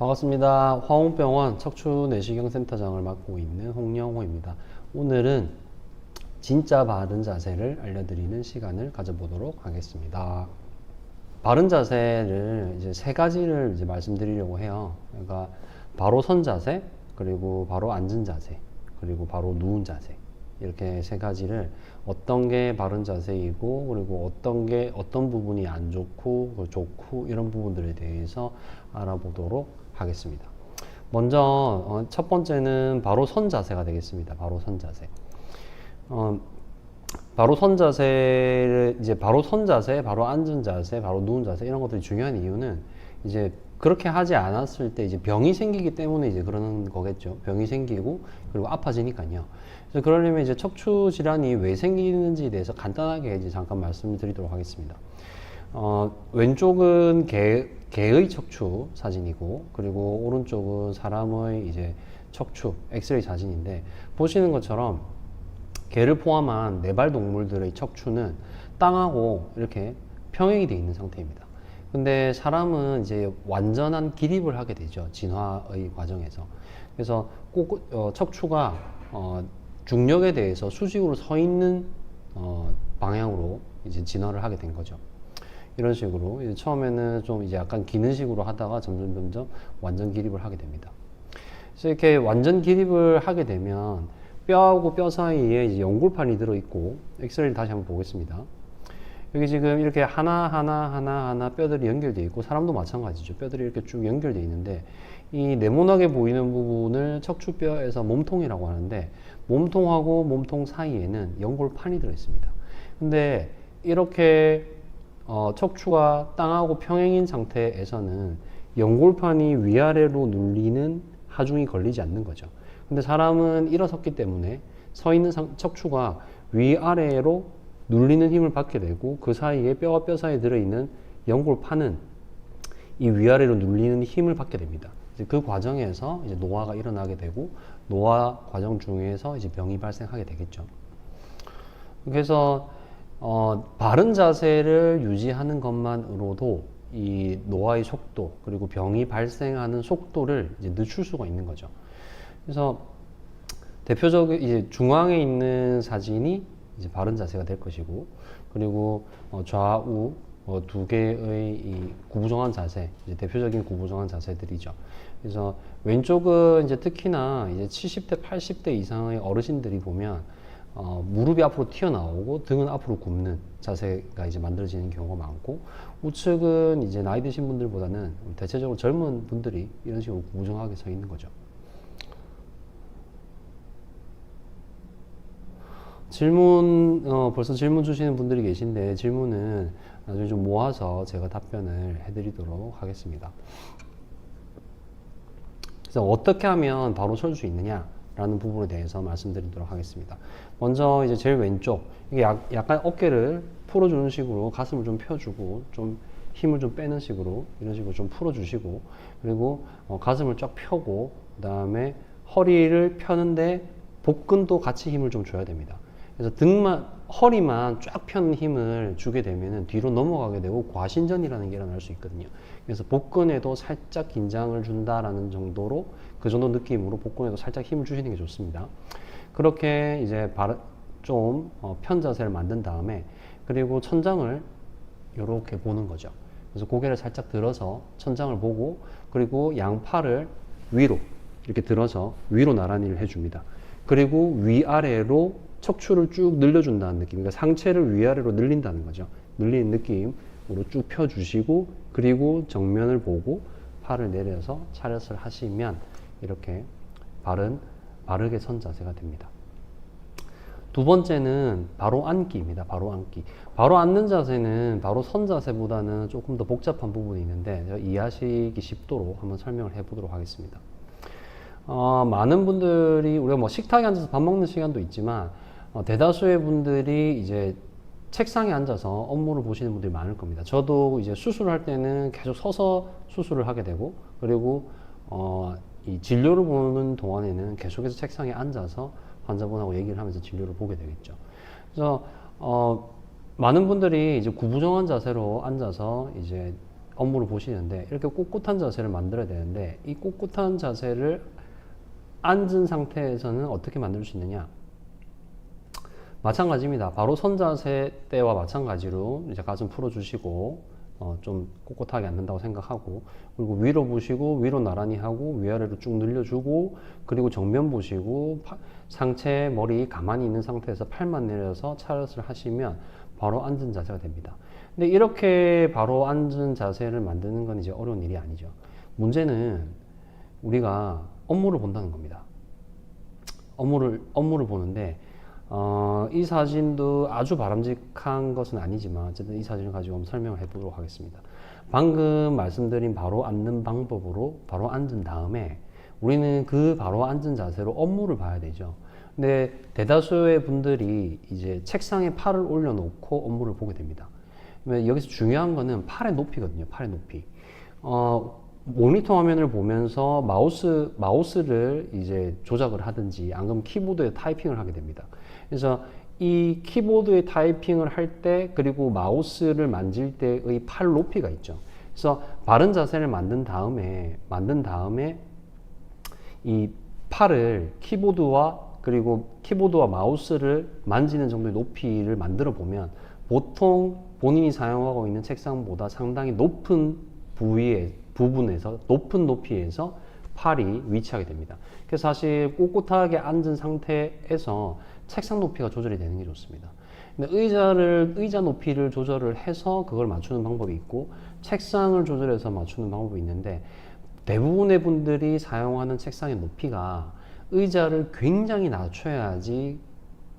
반갑습니다. 화홍병원 척추내시경센터장을 맡고 있는 홍영호입니다. 오늘은 진짜 바른 자세를 알려드리는 시간을 가져보도록 하겠습니다. 바른 자세를 이제 세 가지를 이제 말씀드리려고 해요. 그러니까 바로 선 자세, 그리고 바로 앉은 자세, 그리고 바로 누운 자세. 이렇게 세 가지를 어떤 게 바른 자세이고, 그리고 어떤 부분이 안 좋고 좋고 이런 부분들에 대해서 알아보도록 하겠습니다. 먼저 첫 번째는 바로 선 자세가 되겠습니다. 바로 선 자세. 바로 선 자세를 이제 바로 선 자세, 바로 앉은 자세, 바로 누운 자세 이런 것들이 중요한 이유는 이제 그렇게 하지 않았을 때 이제 병이 생기기 때문에 이제 그러는 거겠죠. 병이 생기고 그리고 아파지니까요. 그래서 그러려면 이제 척추 질환이 왜 생기는지에 대해서 간단하게 이제 잠깐 말씀드리도록 하겠습니다. 왼쪽은 개의 척추 사진이고, 그리고 오른쪽은 사람의 이제 척추 엑스레이 사진인데, 보시는 것처럼 개를 포함한 네발 동물들의 척추는 땅하고 이렇게 평행이 되어 있는 상태입니다. 근데 사람은 이제 완전한 기립을 하게 되죠. 진화의 과정에서. 그래서 꼭 척추가 중력에 대해서 수직으로 서 있는 방향으로 이제 진화를 하게 된 거죠. 이런 식으로 이제 처음에는 좀 이제 약간 기는 식으로 하다가 점점 완전 기립을 하게 됩니다. 그래서 이렇게 완전 기립을 하게 되면 뼈하고 뼈 사이에 이제 연골판이 들어있고, 엑스레이를 다시 한번 보겠습니다. 여기 지금 이렇게 하나 뼈들이 연결되어 있고, 사람도 마찬가지죠. 뼈들이 이렇게 쭉 연결되어 있는데, 이 네모나게 보이는 부분을 척추뼈에서 몸통이라고 하는데, 몸통하고 몸통 사이에는 연골판이 들어있습니다. 근데 이렇게 척추가 땅하고 평행인 상태에서는 연골판이 위아래로 눌리는 하중이 걸리지 않는 거죠. 근데 사람은 일어섰기 때문에 서 있는 척추가 위아래로 눌리는 힘을 받게 되고, 그 사이에 뼈와 뼈 사이에 들어있는 연골판은 이 위아래로 눌리는 힘을 받게 됩니다. 이제 그 과정에서 이제 노화가 일어나게 되고, 노화 과정 중에서 이제 병이 발생하게 되겠죠. 그래서 바른 자세를 유지하는 것만으로도 이 노화의 속도, 그리고 병이 발생하는 속도를 이제 늦출 수가 있는 거죠. 그래서 대표적인 이제 중앙에 있는 사진이 이제 바른 자세가 될 것이고, 그리고 좌우 두 개의 이 구부정한 자세, 이제 대표적인 구부정한 자세들이죠. 그래서 왼쪽은 이제 특히나 이제 70대, 80대 이상의 어르신들이 보면 무릎이 앞으로 튀어나오고 등은 앞으로 굽는 자세가 이제 만들어지는 경우가 많고, 우측은 이제 나이 드신 분들보다는 대체적으로 젊은 분들이 이런 식으로 구부정하게 서 있는 거죠. 벌써 질문 주시는 분들이 계신데, 질문은 나중에 좀 모아서 제가 답변을 해드리도록 하겠습니다. 그래서 어떻게 하면 바로 설 수 있느냐 라는 부분에 대해서 말씀드리도록 하겠습니다. 먼저 이제 제일 왼쪽, 이게 약간 어깨를 풀어주는 식으로 가슴을 좀 펴주고, 좀 힘을 좀 빼는 식으로, 이런 식으로 좀 풀어주시고, 그리고 가슴을 쫙 펴고, 그 다음에 허리를 펴는데 복근도 같이 힘을 좀 줘야 됩니다. 그래서 허리만 쫙 펴는 힘을 주게 되면 뒤로 넘어가게 되고 과신전이라는 게 일어날 수 있거든요. 그래서 복근에도 살짝 긴장을 준다라는 정도로, 그 정도 느낌으로 복근에도 살짝 힘을 주시는 게 좋습니다. 그렇게 이제 좀 편 자세를 만든 다음에, 그리고 천장을 이렇게 보는 거죠. 그래서 고개를 살짝 들어서 천장을 보고, 그리고 양팔을 위로 이렇게 들어서 위로 나란히를 해줍니다. 그리고 위아래로 척추를 쭉 늘려준다는 느낌, 그러니까 상체를 위아래로 늘린다는 거죠. 늘리는 느낌으로 쭉 펴주시고, 그리고 정면을 보고 팔을 내려서 차렷을 하시면 이렇게 바르게 선 자세가 됩니다. 두 번째는 바로 앉기입니다. 바로 앉기. 바로 앉는 자세는 바로 선 자세보다는 조금 더 복잡한 부분이 있는데, 제가 이해하시기 쉽도록 한번 설명을 해보도록 하겠습니다. 많은 분들이, 우리가 뭐 식탁에 앉아서 밥 먹는 시간도 있지만, 대다수의 분들이 이제 책상에 앉아서 업무를 보시는 분들이 많을 겁니다. 저도 이제 수술을 할 때는 계속 서서 수술을 하게 되고, 그리고 이 진료를 보는 동안에는 계속해서 책상에 앉아서 환자분하고 얘기를 하면서 진료를 보게 되겠죠. 그래서 많은 분들이 이제 구부정한 자세로 앉아서 이제 업무를 보시는데 이렇게 꼿꼿한 자세를 만들어야 되는데 이 꼿꼿한 자세를 앉은 상태에서는 어떻게 만들 수 있느냐? 마찬가지입니다. 바로 선 자세 때와 마찬가지로 이제 가슴 풀어주시고 좀 꼿꼿하게 앉는다고 생각하고, 그리고 위로 보시고 위로 나란히 하고 위아래로 쭉 늘려주고, 그리고 정면 보시고 상체 머리 가만히 있는 상태에서 팔만 내려서 차렷을 하시면 바로 앉은 자세가 됩니다. 근데 이렇게 바로 앉은 자세를 만드는 건 이제 어려운 일이 아니죠. 문제는 우리가 업무를 본다는 겁니다. 업무를 보는데 이 사진도 아주 바람직한 것은 아니지만 어쨌든 이 사진을 가지고 한번 설명을 해보도록 하겠습니다. 방금 말씀드린 바로 앉는 방법으로 바로 앉은 다음에 우리는 그 바로 앉은 자세로 업무를 봐야 되죠. 근데 대다수의 분들이 이제 책상에 팔을 올려놓고 업무를 보게 됩니다. 여기서 중요한 거는 팔의 높이거든요. 팔의 높이. 모니터 화면을 보면서 마우스를 이제 조작을 하든지 안 그러면 키보드에 타이핑을 하게 됩니다. 그래서 이 키보드에 타이핑을 할 때 그리고 마우스를 만질 때의 팔 높이가 있죠. 그래서 바른 자세를 만든 다음에 이 팔을 키보드와 마우스를 만지는 정도의 높이를 만들어 보면 보통 본인이 사용하고 있는 책상보다 상당히 높은 높은 높이에서 팔이 위치하게 됩니다. 그래서 사실 꼿꼿하게 앉은 상태에서 책상 높이가 조절이 되는 게 좋습니다. 근데 의자 높이를 조절을 해서 그걸 맞추는 방법이 있고, 책상을 조절해서 맞추는 방법이 있는데, 대부분의 분들이 사용하는 책상의 높이가 의자를 굉장히 낮춰야지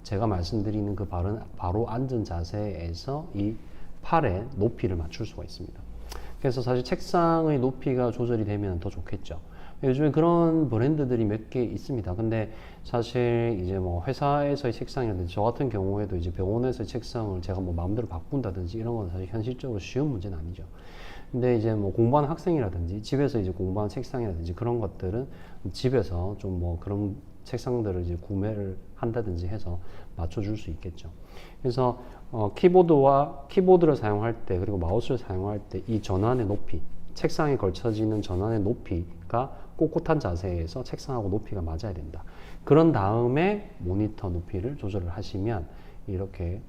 제가 말씀드리는 그 바로 앉은 자세에서 이 팔의 높이를 맞출 수가 있습니다. 그래서 사실 책상의 높이가 조절이 되면 더 좋겠죠. 요즘에 그런 브랜드들이 몇 개 있습니다. 근데 사실 이제 뭐 회사에서의 책상이라든지 저 같은 경우에도 이제 병원에서의 책상을 제가 뭐 마음대로 바꾼다든지 이런 건 사실 현실적으로 쉬운 문제는 아니죠. 근데 이제 뭐 공부하는 학생이라든지 집에서 이제 공부하는 책상이라든지 그런 것들은 집에서 좀 뭐 그런 책상들을 이제 구매를 한다든지 해서 맞춰줄 수 있겠죠. 그래서 키보드를 사용할 때 그리고 마우스를 사용할 때 이 전환의 높이, 책상에 걸쳐지는 전환의 높이가 꼿꼿한 자세에서 책상하고 높이가 맞아야 된다. 그런 다음에 모니터 높이를 조절을 하시면 이렇게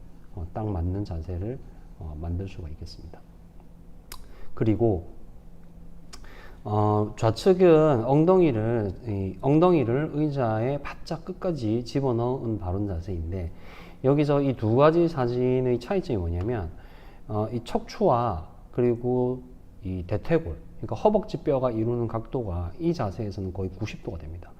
딱 맞는 자세를 만들 수가 있겠습니다. 그리고 좌측은 엉덩이를 의자에 바짝 끝까지 집어넣은 바른 자세인데, 여기서 이 두 가지 사진의 차이점이 뭐냐면 이 척추와 그리고 이 대퇴골, 그러니까 허벅지 뼈가 이루는 각도가 이 자세에서는 거의 90도가 됩니다.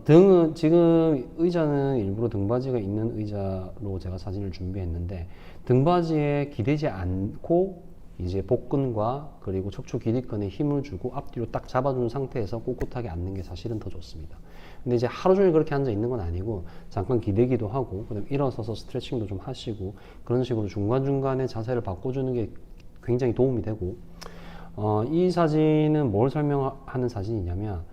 등은 지금 의자는 일부러 등받이가 있는 의자로 제가 사진을 준비했는데, 등받이에 기대지 않고 이제 복근과 그리고 척추 기립근에 힘을 주고 앞뒤로 딱 잡아주는 상태에서 꼿꼿하게 앉는 게 사실은 더 좋습니다. 근데 이제 하루 종일 그렇게 앉아 있는 건 아니고 잠깐 기대기도 하고 그다음에 일어서서 스트레칭도 좀 하시고 그런 식으로 중간중간에 자세를 바꿔주는 게 굉장히 도움이 되고, 이 사진은 뭘 설명하는 사진이냐면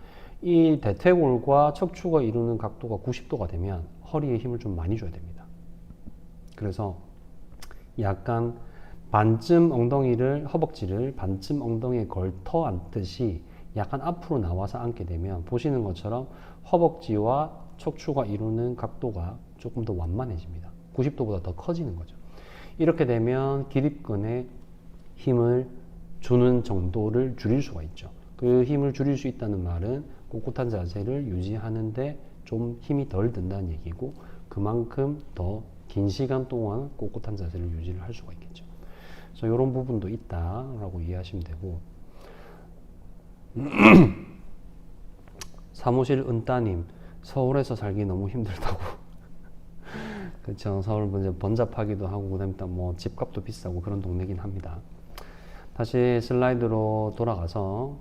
이 대퇴골과 척추가 이루는 각도가 90도가 되면 허리에 힘을 좀 많이 줘야 됩니다. 그래서 약간 허벅지를 반쯤 엉덩이에 걸터 앉듯이 약간 앞으로 나와서 앉게 되면 보시는 것처럼 허벅지와 척추가 이루는 각도가 조금 더 완만해집니다. 90도보다 더 커지는 거죠. 이렇게 되면 기립근에 힘을 주는 정도를 줄일 수가 있죠. 그 힘을 줄일 수 있다는 말은 꼿꼿한 자세를 유지하는데 좀 힘이 덜 든다는 얘기고, 그만큼 더 긴 시간 동안 꼿꼿한 자세를 유지를 할 수가 있겠죠. 그래서 이런 부분도 있다라고 이해하시면 되고, 사무실 은따님, 서울에서 살기 너무 힘들다고. 그렇죠. 서울 이제 번잡하기도 하고 그다음에 뭐 집값도 비싸고 그런 동네긴 합니다. 다시 슬라이드로 돌아가서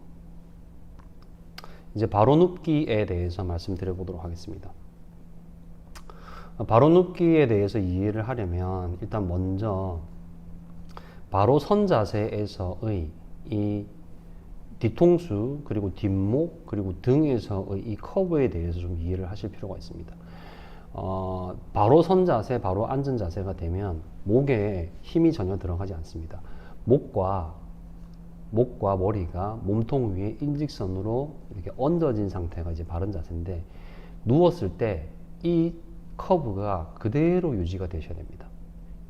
이제 바로 눕기에 대해서 말씀드려 보도록 하겠습니다. 바로 눕기에 대해서 이해를 하려면 일단 먼저 바로 선 자세에서의 이 뒤통수 그리고 뒷목 그리고 등에서의 이 커브에 대해서 좀 이해를 하실 필요가 있습니다. 바로 선 자세, 바로 앉은 자세가 되면 목에 힘이 전혀 들어가지 않습니다. 목과 목과 머리가 몸통 위에 일직선으로 이렇게 얹어진 상태가 이제 바른 자세인데, 누웠을 때 이 커브가 그대로 유지가 되셔야 됩니다.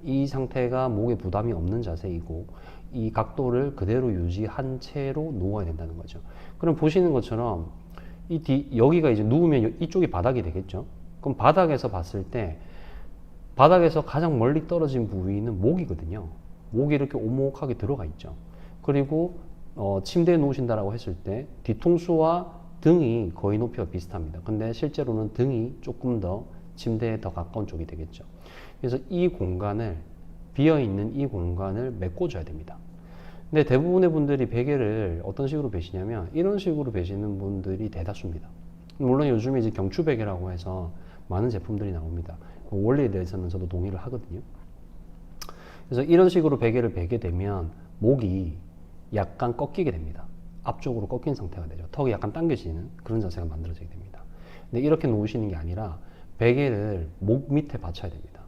이 상태가 목에 부담이 없는 자세이고, 이 각도를 그대로 유지한 채로 누워야 된다는 거죠. 그럼 보시는 것처럼 여기가 이제 누우면 이쪽이 바닥이 되겠죠. 그럼 바닥에서 봤을 때 바닥에서 가장 멀리 떨어진 부위는 목이거든요. 목이 이렇게 오목하게 들어가 있죠. 그리고 침대에 누우신다라고 했을 때 뒤통수와 등이 거의 높이가 비슷합니다. 근데 실제로는 등이 조금 더 침대에 더 가까운 쪽이 되겠죠. 그래서 이 공간을, 비어있는 이 공간을 메꿔줘야 됩니다. 근데 대부분의 분들이 베개를 어떤 식으로 베시냐면 이런 식으로 베시는 분들이 대다수입니다. 물론 요즘에 이제 경추베개라고 해서 많은 제품들이 나옵니다. 그 원리에 대해서는 저도 동의를 하거든요. 그래서 이런 식으로 베개를 베게 되면 목이 약간 꺾이게 됩니다. 앞쪽으로 꺾인 상태가 되죠. 턱이 약간 당겨지는 그런 자세가 만들어지게 됩니다. 근데 이렇게 누우시는 게 아니라 베개를 목 밑에 받쳐야 됩니다.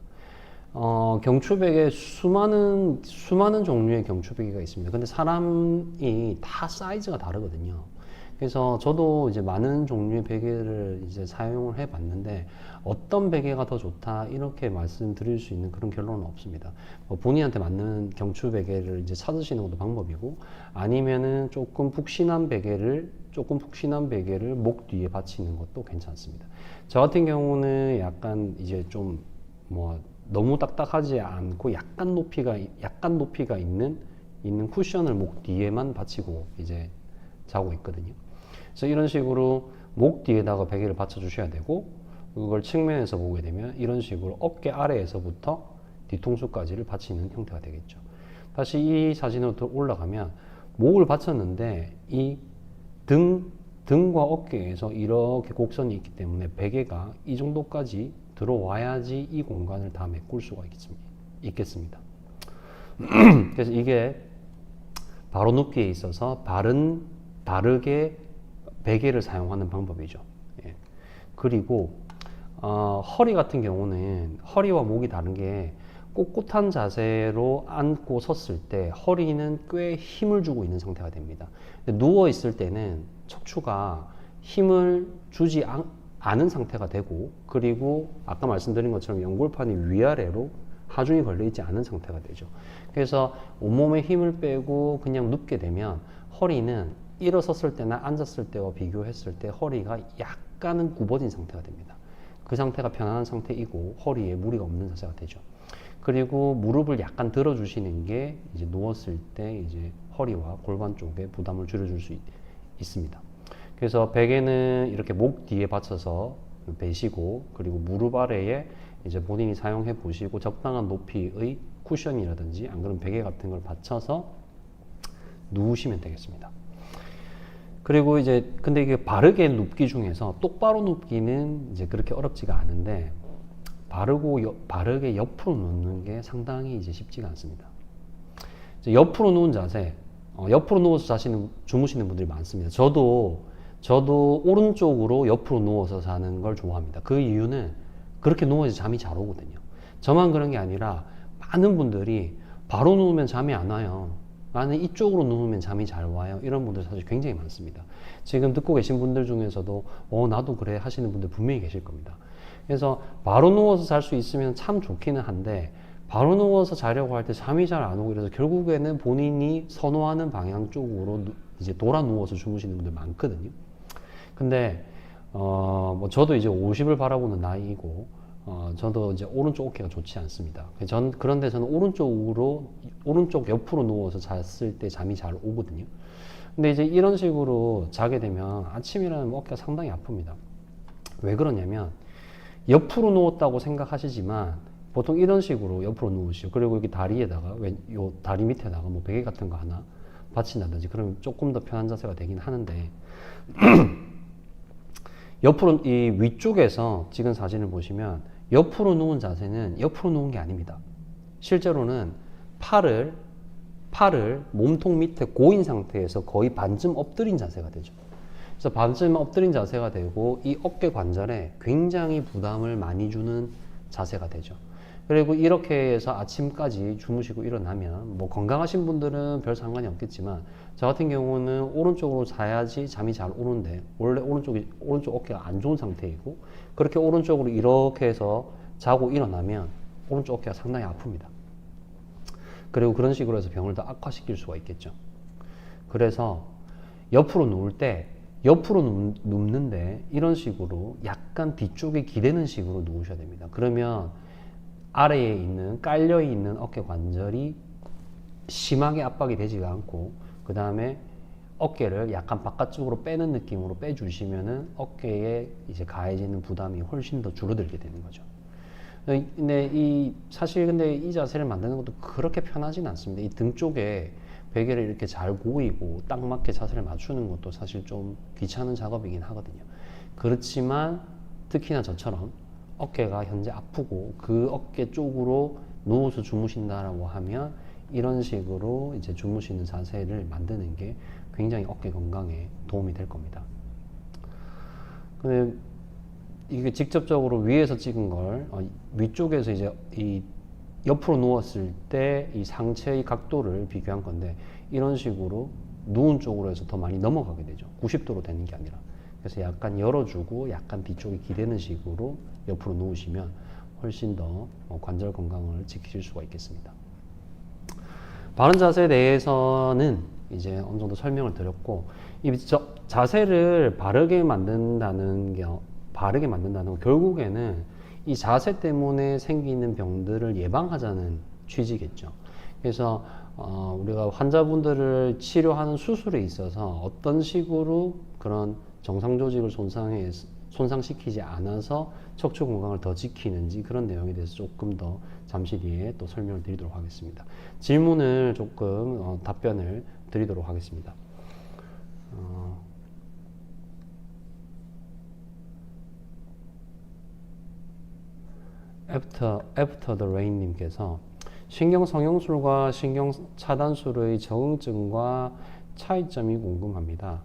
경추베개 수많은 종류의 경추베개가 있습니다. 근데 사람이 다 사이즈가 다르거든요. 그래서 저도 이제 많은 종류의 베개를 이제 사용을 해 봤는데 어떤 베개가 더 좋다 이렇게 말씀드릴 수 있는 그런 결론은 없습니다. 본인한테 맞는 경추 베개를 이제 찾으시는 것도 방법이고, 아니면은 조금 푹신한 베개를 목 뒤에 받치는 것도 괜찮습니다. 저 같은 경우는 약간 이제 좀 너무 딱딱하지 않고 약간 높이가 있는 쿠션을 목 뒤에만 받치고 이제 자고 있거든요. 그래서 이런 식으로 목 뒤에다가 베개를 받쳐 주셔야 되고, 그걸 측면에서 보게 되면 이런 식으로 어깨 아래에서부터 뒤통수까지를 받치는 형태가 되겠죠. 다시 이 사진으로 올라가면 목을 받쳤는데 이 등과 어깨에서 이렇게 곡선이 있기 때문에 베개가 이 정도까지 들어와야지 이 공간을 다 메꿀 수가 있겠습니다. 그래서 이게 바로 눕기에 있어서 바르게 베개를 사용하는 방법이죠. 예. 그리고 허리 같은 경우는 허리와 목이 다른 게 꼿꼿한 자세로 앉고 섰을 때 허리는 꽤 힘을 주고 있는 상태가 됩니다. 누워 있을 때는 척추가 힘을 주지 않은 상태가 되고, 그리고 아까 말씀드린 것처럼 연골판이 위아래로 하중이 걸려 있지 않은 상태가 되죠. 그래서 온몸에 힘을 빼고 그냥 눕게 되면 허리는 일어섰을 때나 앉았을 때와 비교했을 때 허리가 약간은 굽어진 상태가 됩니다. 그 상태가 편안한 상태이고 허리에 무리가 없는 자세가 되죠. 그리고 무릎을 약간 들어주시는 게 이제 누웠을 때 이제 허리와 골반 쪽에 부담을 줄여줄 수 있습니다. 그래서 베개는 이렇게 목 뒤에 받쳐서 베시고, 그리고 무릎 아래에 이제 본인이 사용해 보시고 적당한 높이의 쿠션이라든지 안 그러면 베개 같은 걸 받쳐서 누우시면 되겠습니다. 그리고 이제 근데 이게 바르게 눕기 중에서 똑바로 눕기는 이제 그렇게 어렵지가 않은데, 바르게 옆으로 눕는 게 상당히 이제 쉽지가 않습니다. 이제 옆으로 누운 자세, 옆으로 누워서 주무시는 분들이 많습니다. 저도 오른쪽으로 옆으로 누워서 자는 걸 좋아합니다. 그 이유는 그렇게 누워서 잠이 잘 오거든요. 저만 그런 게 아니라 많은 분들이 바로 누우면 잠이 안 와요. 나는 이쪽으로 누우면 잠이 잘 와요. 이런 분들 사실 굉장히 많습니다. 지금 듣고 계신 분들 중에서도 나도 그래 하시는 분들 분명히 계실 겁니다. 그래서 바로 누워서 잘 수 있으면 참 좋기는 한데, 바로 누워서 자려고 할 때 잠이 잘 안 오고 이래서 결국에는 본인이 선호하는 방향 쪽으로 이제 돌아 누워서 주무시는 분들 많거든요. 근데 저도 이제 50을 바라보는 나이이고, 저도 이제 오른쪽 어깨가 좋지 않습니다. 그런데 저는 오른쪽 옆으로 누워서 잤을 때 잠이 잘 오거든요. 근데 이제 이런 식으로 자게 되면 아침이라면 어깨가 상당히 아픕니다. 왜 그러냐면 옆으로 누웠다고 생각하시지만 보통 이런 식으로 옆으로 누우시죠. 그리고 여기 다리에다가, 요 다리 밑에다가 뭐 베개 같은 거 하나 받친다든지 그러면 조금 더 편한 자세가 되긴 하는데, 옆으로, 이 위쪽에서 찍은 사진을 보시면 옆으로 누운 자세는 옆으로 누운 게 아닙니다. 실제로는 팔을 몸통 밑에 고인 상태에서 거의 반쯤 엎드린 자세가 되죠. 그래서 반쯤 엎드린 자세가 되고 이 어깨 관절에 굉장히 부담을 많이 주는 자세가 되죠. 그리고 이렇게 해서 아침까지 주무시고 일어나면 뭐 건강하신 분들은 별 상관이 없겠지만 저 같은 경우는 오른쪽으로 자야지 잠이 잘 오는데 원래 오른쪽 어깨가 안 좋은 상태이고 그렇게 오른쪽으로 이렇게 해서 자고 일어나면 오른쪽 어깨가 상당히 아픕니다. 그리고 그런 식으로 해서 병을 더 악화시킬 수가 있겠죠. 그래서 옆으로 누울 때 옆으로 눕는데 이런 식으로 약간 뒤쪽에 기대는 식으로 누우셔야 됩니다. 그러면 아래에 있는 깔려 있는 어깨 관절이 심하게 압박이 되지가 않고 그 다음에 어깨를 약간 바깥쪽으로 빼는 느낌으로 빼주시면은 어깨에 이제 가해지는 부담이 훨씬 더 줄어들게 되는 거죠. 근데 사실 이 자세를 만드는 것도 그렇게 편하진 않습니다. 이 등 쪽에 베개를 이렇게 잘 고이고 딱 맞게 자세를 맞추는 것도 사실 좀 귀찮은 작업이긴 하거든요. 그렇지만 특히나 저처럼 어깨가 현재 아프고 그 어깨 쪽으로 누워서 주무신다라고 하면 이런 식으로 이제 주무시는 자세를 만드는 게 굉장히 어깨 건강에 도움이 될 겁니다. 근데 이게 직접적으로 위에서 찍은 걸 위쪽에서 이제 이 옆으로 누웠을 때 이 상체의 각도를 비교한 건데 이런 식으로 누운 쪽으로 해서 더 많이 넘어가게 되죠. 90도로 되는 게 아니라. 그래서 약간 열어주고 약간 뒤쪽에 기대는 식으로 옆으로 누우시면 훨씬 더 관절 건강을 지키실 수가 있겠습니다. 바른 자세에 대해서는 이제 어느 정도 설명을 드렸고 이 자세를 바르게 만든다는 건 결국에는 이 자세 때문에 생기는 병들을 예방하자는 취지겠죠. 그래서 우리가 환자분들을 치료하는 수술에 있어서 어떤 식으로 그런 정상 조직을 손상시키지 않아서 척추 건강을 더 지키는지 그런 내용에 대해서 조금 더 잠시 뒤에 또 설명을 드리도록 하겠습니다. 질문을 조금 답변을 드리도록 하겠습니다. After the rain 님께서 신경 성형술과 신경 차단술의 적응증과 차이점이 궁금합니다.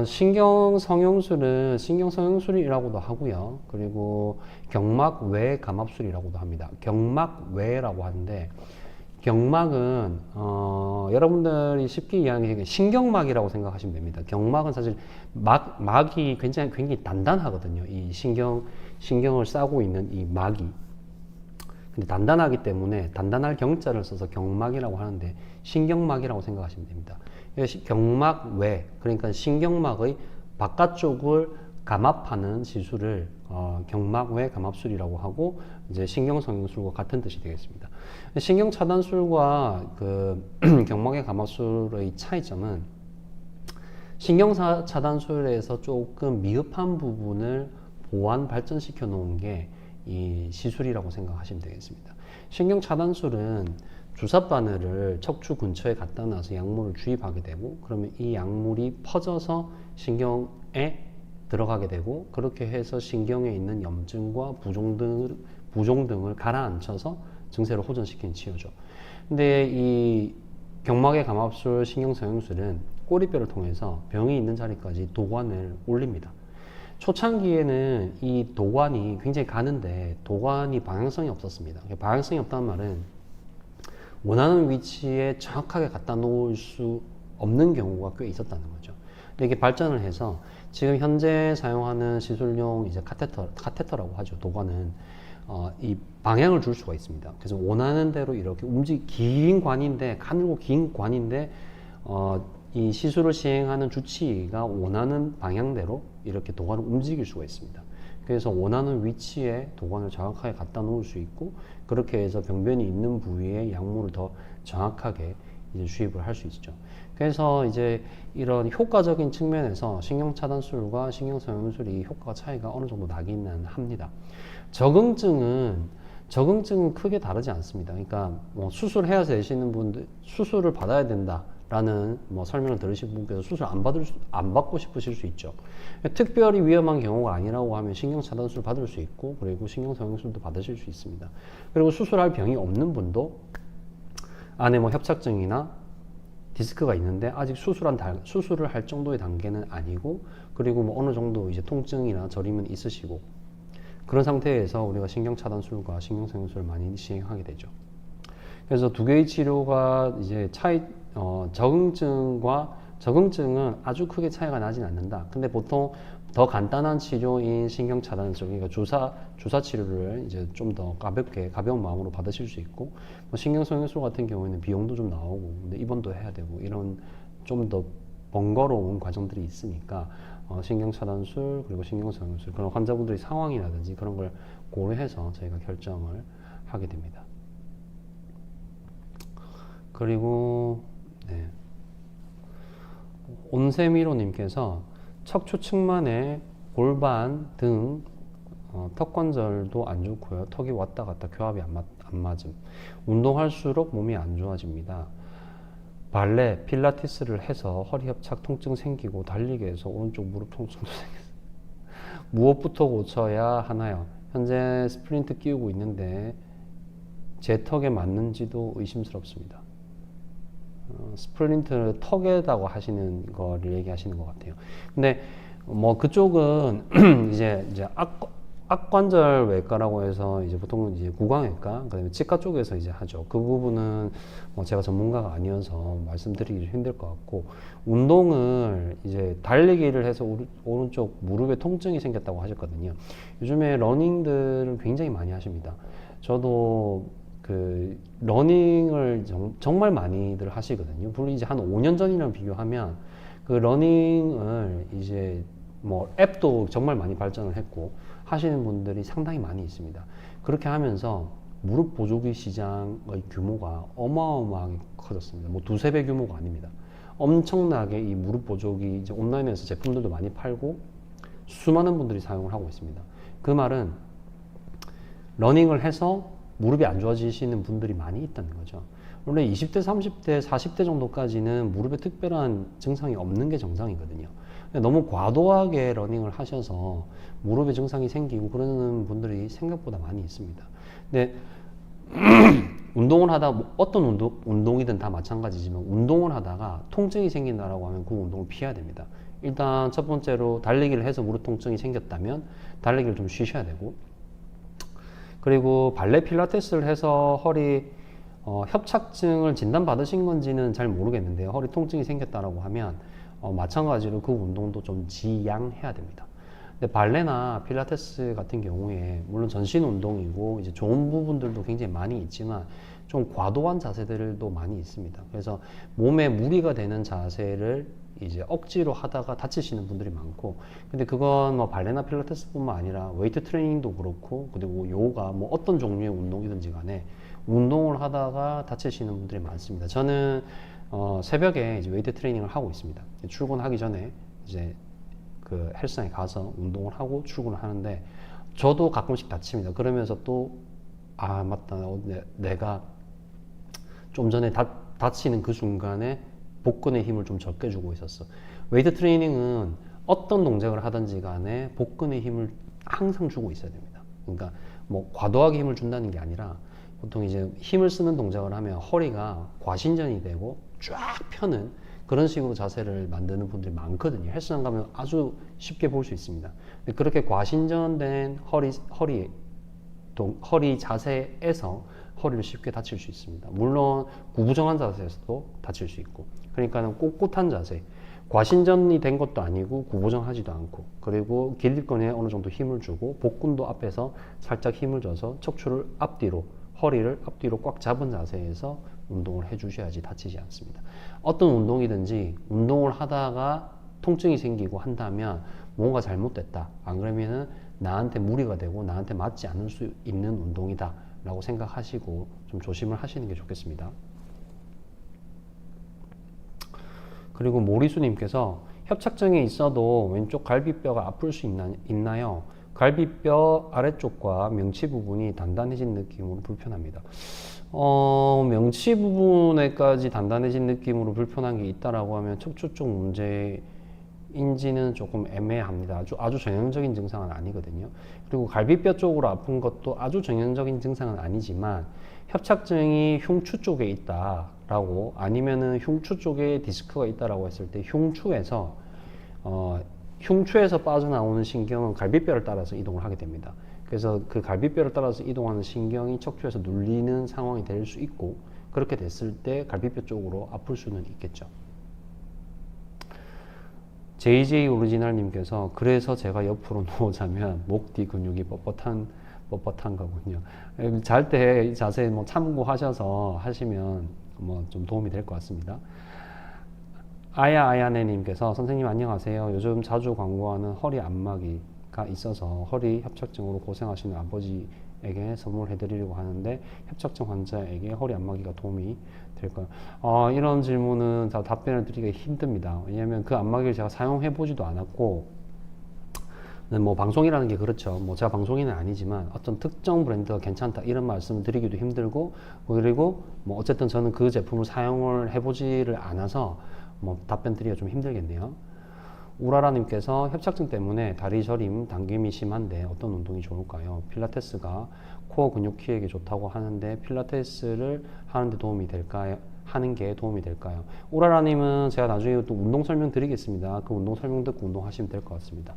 신경 성형술이라고도 하고요. 그리고 경막외 감압술이라고도 합니다. 경막외라고 하는데 경막은 여러분들이 쉽게 이해하는 신경막이라고 생각하시면 됩니다. 경막은 사실 막이 굉장히 단단하거든요. 이 신경을 싸고 있는 이 막이. 근데 단단하기 때문에 단단할 경자를 써서 경막이라고 하는데 신경막이라고 생각하시면 됩니다. 경막외, 그러니까 신경막의 바깥쪽을 감압하는 시술을 경막외 감압술이라고 하고 이제 신경성형술과 같은 뜻이 되겠습니다. 신경차단술과 그 경막외 감압술의 차이점은 신경차단술에서 조금 미흡한 부분을 보완 발전시켜 놓은 게 이 시술이라고 생각하시면 되겠습니다. 신경차단술은 주사바늘을 척추 근처에 갖다 놔서 약물을 주입하게 되고 그러면 이 약물이 퍼져서 신경에 들어가게 되고 그렇게 해서 신경에 있는 염증과 부종 등을 가라앉혀서 증세를 호전시키는 치료죠. 근데 이 경막외 감압술, 신경성형술은 꼬리뼈를 통해서 병이 있는 자리까지 도관을 올립니다. 초창기에는 이 도관이 굉장히 가는데 도관이 방향성이 없었습니다. 방향성이 없다는 말은 원하는 위치에 정확하게 갖다 놓을 수 없는 경우가 꽤 있었다는 거죠. 근데 이게 발전을 해서 지금 현재 사용하는 시술용 이제 카테터라고 하죠. 도관은 이 방향을 줄 수가 있습니다. 그래서 원하는 대로 이렇게 긴 관인데 가늘고 긴 관인데 이 시술을 시행하는 주치의가 원하는 방향대로 이렇게 도관을 움직일 수가 있습니다. 그래서 원하는 위치에 도관을 정확하게 갖다 놓을 수 있고 그렇게 해서 병변이 있는 부위에 약물을 더 정확하게 이제 주입을 할 수 있죠. 그래서 이제 이런 효과적인 측면에서 신경차단술과 신경성형술이 효과 차이가 어느 정도 나기는 합니다. 적응증은 크게 다르지 않습니다. 그러니까 뭐 수술해야 되시는 분들 수술을 받아야 된다. 라는 설명을 들으신 분께서 수술 안 받고 싶으실 수 있죠. 특별히 위험한 경우가 아니라고 하면 신경차단술 받을 수 있고 그리고 신경성형술도 받으실 수 있습니다. 그리고 수술할 병이 없는 분도 안에 협착증이나 디스크가 있는데 아직 수술을 할 정도의 단계는 아니고 그리고 어느 정도 이제 통증이나 저림은 있으시고 그런 상태에서 우리가 신경차단술과 신경성형술을 많이 시행하게 되죠. 그래서 두 개의 치료가 이제 적응증은 아주 크게 차이가 나진 않는다. 근데 보통 더 간단한 치료인 신경차단 쪽, 그러니까 주사 치료를 이제 좀 더 가벼운 마음으로 받으실 수 있고, 뭐 신경성형술 같은 경우에는 비용도 좀 나오고, 근데 입원도 해야 되고, 이런 좀 더 번거로운 과정들이 있으니까, 신경차단술, 그리고 신경성형술, 그런 환자분들의 상황이라든지 그런 걸 고려해서 저희가 결정을 하게 됩니다. 그리고, 네. 온세미로님께서 척추 측만의 골반 등 턱관절도 안 좋고요. 턱이 왔다 갔다 교합이 안 맞음. 운동할수록 몸이 안 좋아집니다. 발레, 필라테스를 해서 허리 협착 통증 생기고 달리기 해서 오른쪽 무릎 통증도 생겼어요. 무엇부터 고쳐야 하나요? 현재 스플린트 끼우고 있는데 제 턱에 맞는지도 의심스럽습니다. 스플린트 턱에다가 하시는 거를 얘기하시는 것 같아요. 근데 뭐 그쪽은 이제 악관절 외과라고 해서 이제 보통 이제 구강외과, 그다음에 치과 쪽에서 이제 하죠. 그 부분은 뭐 제가 전문가가 아니어서 말씀드리기 힘들 것 같고, 운동을 이제 달리기를 해서 오른쪽 무릎에 통증이 생겼다고 하셨거든요. 요즘에 러닝들을 굉장히 많이 하십니다. 저도 그 러닝을 정말 많이들 하시거든요. 물론 이제 한 5년 전이랑 비교하면 그 러닝을 이제 뭐 앱도 정말 많이 발전을 했고 하시는 분들이 상당히 많이 있습니다. 그렇게 하면서 무릎 보조기 시장의 규모가 어마어마하게 커졌습니다. 뭐 두세 배 규모가 아닙니다. 엄청나게 이 무릎 보조기 이제 온라인에서 제품들도 많이 팔고 수많은 분들이 사용을 하고 있습니다. 그 말은 러닝을 해서 무릎이 안 좋아지시는 분들이 많이 있다는 거죠. 원래 20대, 30대, 40대 정도까지는 무릎에 특별한 증상이 없는 게 정상이거든요. 너무 과도하게 러닝을 하셔서 무릎에 증상이 생기고 그러는 분들이 생각보다 많이 있습니다. 근데 운동을 하다 어떤 운동이든 다 마찬가지지만 운동을 하다가 통증이 생긴다라고 하면 그 운동을 피해야 됩니다. 일단 첫 번째로 달리기를 해서 무릎 통증이 생겼다면 달리기를 좀 쉬셔야 되고, 그리고 발레 필라테스를 해서 허리 협착증을 진단받으신 건지는 잘 모르겠는데요. 허리 통증이 생겼다라고 하면 마찬가지로 그 운동도 좀 지양해야 됩니다. 근데 발레나 필라테스 같은 경우에 물론 전신 운동이고 이제 좋은 부분들도 굉장히 많이 있지만 좀 과도한 자세들도 많이 있습니다. 그래서 몸에 무리가 되는 자세를 이제 억지로 하다가 다치시는 분들이 많고, 근데 그건 뭐 발레나 필라테스뿐만 아니라 웨이트 트레이닝도 그렇고, 그리고 요가 뭐 어떤 종류의 운동이든지 간에 운동을 하다가 다치시는 분들이 많습니다. 저는 새벽에 이제 웨이트 트레이닝을 하고 있습니다. 출근하기 전에 이제 그 헬스장에 가서 운동을 하고 출근을 하는데 저도 가끔씩 다칩니다. 그러면서 또 맞다, 내가 좀 전에 다치는 그 순간에 복근의 힘을 좀 적게 주고 있었어. 웨이트 트레이닝은 어떤 동작을 하든지 간에 복근의 힘을 항상 주고 있어야 됩니다. 그러니까 뭐 과도하게 힘을 준다는 게 아니라 보통 이제 힘을 쓰는 동작을 하면 허리가 과신전이 되고 쫙 펴는 그런 식으로 자세를 만드는 분들이 많거든요. 헬스장 가면 아주 쉽게 볼 수 있습니다. 그렇게 과신전된 허리 자세에서 허리를 쉽게 다칠 수 있습니다. 물론 구부정한 자세에서도 다칠 수 있고, 그러니까는 꼿꼿한 자세, 과신전이 된 것도 아니고 구부정하지도 않고, 그리고 길건에 어느 정도 힘을 주고 복근도 앞에서 살짝 힘을 줘서 척추를 앞뒤로, 허리를 앞뒤로 꽉 잡은 자세에서 운동을 해주셔야지 다치지 않습니다. 어떤 운동이든지 운동을 하다가 통증이 생기고 한다면 뭔가 잘못됐다, 안 그러면은 나한테 무리가 되고 나한테 맞지 않을 수 있는 운동이다 라고 생각하시고 좀 조심을 하시는 게 좋겠습니다. 그리고 모리수님께서 협착증이 있어도 왼쪽 갈비뼈가 아플 수 있나요? 갈비뼈 아래쪽과 명치 부분이 단단해진 느낌으로 불편합니다. 명치 부분에까지 단단해진 느낌으로 불편한 게 있다라고 하면 척추 쪽 문제인지는 조금 애매합니다. 아주 전형적인 증상은 아니거든요. 그리고 갈비뼈 쪽으로 아픈 것도 아주 전형적인 증상은 아니지만 협착증이 흉추 쪽에 있다라고, 아니면은 흉추 쪽에 디스크가 있다라고 했을 때 흉추에서 빠져나오는 신경은 갈비뼈를 따라서 이동을 하게 됩니다. 그래서 그 갈비뼈를 따라서 이동하는 신경이 척추에서 눌리는 상황이 될 수 있고, 그렇게 됐을 때 갈비뼈 쪽으로 아플 수는 있겠죠. JJ 오리지널님께서 그래서 제가 옆으로 누워자면 목 뒤 근육이 뻣뻣한 거군요. 잘 때 자세 뭐 참고하셔서 하시면 뭐 좀 도움이 될 것 같습니다. 아야네님께서 선생님 안녕하세요. 요즘 자주 광고하는 허리 안마기가 있어서 허리 협착증으로 고생하시는 아버지에게 선물해드리려고 하는데 협착증 환자에게 허리 안마기가 도움이 될까요? 이런 질문은 다 답변을 드리기가 힘듭니다. 왜냐하면 그 안마기를 제가 사용해보지도 않았고, 뭐 방송이라는 게 그렇죠. 뭐 제가 방송인은 아니지만 어떤 특정 브랜드가 괜찮다 이런 말씀을 드리기도 힘들고, 그리고 뭐 어쨌든 저는 그 제품을 사용을 해보지를 않아서 뭐 답변 드리기가 좀 힘들겠네요. 우라라님께서 협착증 때문에 다리 저림, 당김이 심한데 어떤 운동이 좋을까요? 필라테스가 코어 근육 키우기에 좋다고 하는데 필라테스를 하는 게 도움이 될까요? 우라라님은 제가 나중에 또 운동 설명 드리겠습니다. 그 운동 설명 듣고 운동하시면 될 것 같습니다.